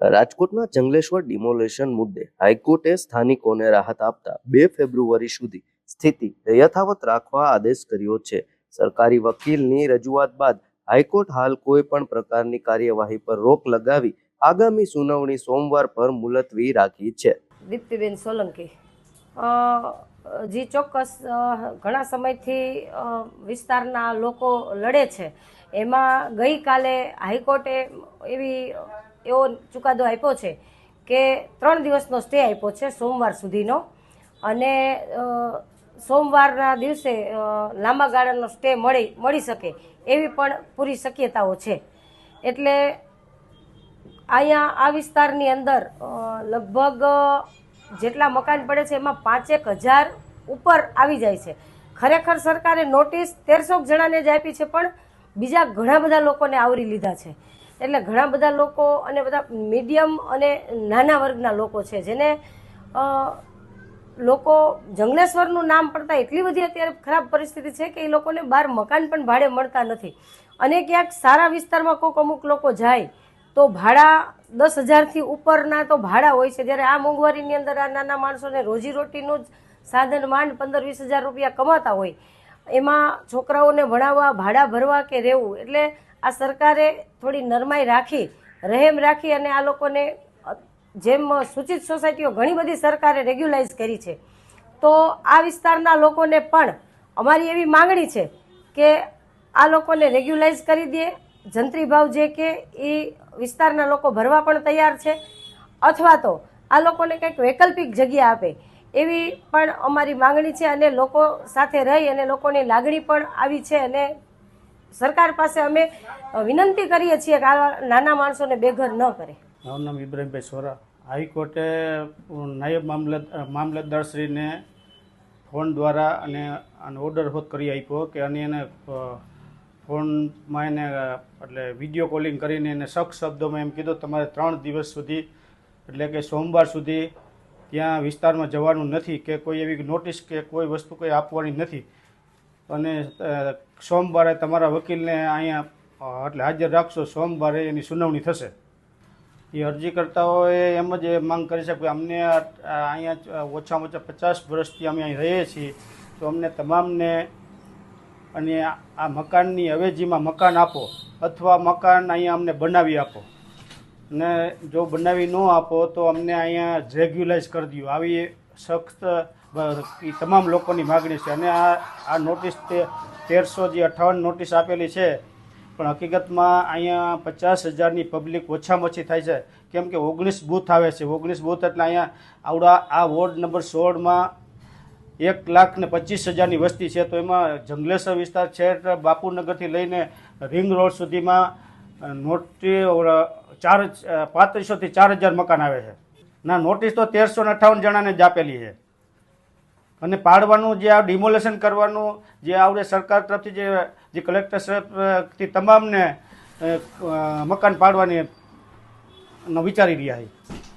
રાજકોટના જંગલેશ્વર ડિમોલેશન મુદ્દે હાઈકોર્ટે સ્થાનિકોને રાહત આપતા 2 ફેબ્રુઆરી સુધી સ્થિતિ યથાવત રાખવા આદેશ કર્યો છે. સરકારી વકીલની રજૂઆત બાદ હાઈકોર્ટ હાલ કોઈ પણ પ્રકારની કાર્યવાહી પર રોક લગાવી આગામી સુનાવણી સોમવાર પર મુલતવી રાખી છે. દીપ્તિબેન સોલંકી જી ચોક્કસ ઘણા સમયથી વિસ્તારના લોકો લડે છે. એમાં ગઈકાલે હાઈકોર્ટે એવો ચુકાદો આપ્યો છે કે 3 દિવસનો સ્ટે આપ્યો છે સોમવાર સુધીનો, અને સોમવારના દિવસે લાંબા ગાળાનો સ્ટે મળી શકે એવી પણ પૂરી શક્યતાઓ છે. એટલે અહીંયા આ વિસ્તારની અંદર લગભગ જેટલા મકાન પડે છે એમાં 5,000 ઉપર આવી જાય છે. ખરેખર સરકારે નોટિસ 1300 જણાને જ આપી છે, પણ બીજા ઘણા બધા લોકોને આવરી લીધા છે. એટલે ઘણા બધા લોકો અને બધા મીડિયમ અને નાના વર્ગના લોકો છે, જેને લોકો જંગલેશ્વરનું નામ પડતા એટલી બધી અત્યારે ખરાબ પરિસ્થિતિ છે કે એ લોકોને બહાર મકાન પણ ભાડે મળતા નથી. અને ક્યાંક સારા વિસ્તારમાં કોઈક અમુક લોકો જાય તો ભાડા 10,000થી ઉપરના તો ભાડા હોય છે, જ્યારે આ મોંઘવારીની અંદર આ નાના માણસોને રોજીરોટીનું જ સાધન માંડ 15-20 હજાર રૂપિયા કમાતા હોય, એમાં છોકરાઓને ભણાવવા, ભાડા ભરવા કે રહેવું. એટલે આ સરકારે થોડી નરમાઈ રાખી, રહેમ રાખી અને આ લોકોને જેમ સૂચિત સોસાયટીઓ ઘણી બધી સરકારે રેગ્યુલાઇઝ કરી છે, તો આ વિસ્તારના લોકોને પણ અમારી એવી માંગણી છે કે આ લોકોને રેગ્યુલાઇઝ કરી દે. જંત્રી ભાવ જે કે એ વિસ્તારના લોકો ભરવા પણ તૈયાર છે, અથવા તો આ લોકોને કંઈક વૈકલ્પિક જગ્યા આપે એવી પણ અમારી માંગણી છે. અને લોકો સાથે રહી અને લોકોની લાગણી પણ આવી છે, અને સરકાર પાસે અમે વિનંતી કરીએ છીએ કે આ નાના માણસોને બેઘર ન કરે. મારું નામ ઇબ્રાહીમભાઈ સોરા. હાઈકોર્ટે નાયબ મામલતદારશ્રીને ફોન દ્વારા અને ઓર્ડર હોત કરી આપ્યો કે એને ફોનમાં એને એટલે વિડીયો કોલિંગ કરીને એને સખ્ત શબ્દોમાં એમ કીધું તમારે 3 દિવસ સુધી એટલે કે સોમવાર સુધી ત્યાં વિસ્તારમાં જવાનું નથી, કે કોઈ એવી નોટિસ કે કોઈ વસ્તુ કોઈ આપવાની નથી, અને સોમવારે તમારા વકીલને અહીંયા એટલે હાજર રાખશો, સોમવારે એની સુનાવણી થશે. એ અરજીકર્તાઓએ એમ જ માંગ કરી છે કે અમને અહીંયા ઓછામાં ઓછા 50 વર્ષથી અમે અહીં રહીએ છીએ, તો અમને તમામને અને આ મકાનની અવેજીમાં મકાન આપો, અથવા મકાન અહીંયા અમને બનાવી આપો, અને જો બનાવી ન આપો તો અમને અહીંયા રેગ્યુલાઇઝ કરી દો. આવી સખ્ત તમામ લોકોની માગણી છે. અને આ નોટિસ 1358 નોટિસ આપેલી છે, પણ હકીકતમાં અહીંયા 50,000ની પબ્લિક ઓછામાં ઓછી થાય છે, કેમ કે 19 બૂથ આવે છે. 19 બૂથ એટલે અહીંયા આવડા આ વોર્ડ નંબર 16માં 1,25,000ની વસ્તી છે, તો એમાં જંગલેશ્વર વિસ્તાર છે બાપુનગરથી લઈને રિંગ રોડ સુધીમાં નોટિસ 3500થી 4,000 મકાન આવે છે. ના, નોટિસ તો 1358 જણાને જ આપેલી છે. અને પાડવાનું જે આ ડિમોલેશન કરવાનું જે આવડે સરકાર તરફથી જે કલેક્ટર સાહેબથી તમામને મકાન પાડવાની વિચારી રહ્યા છે.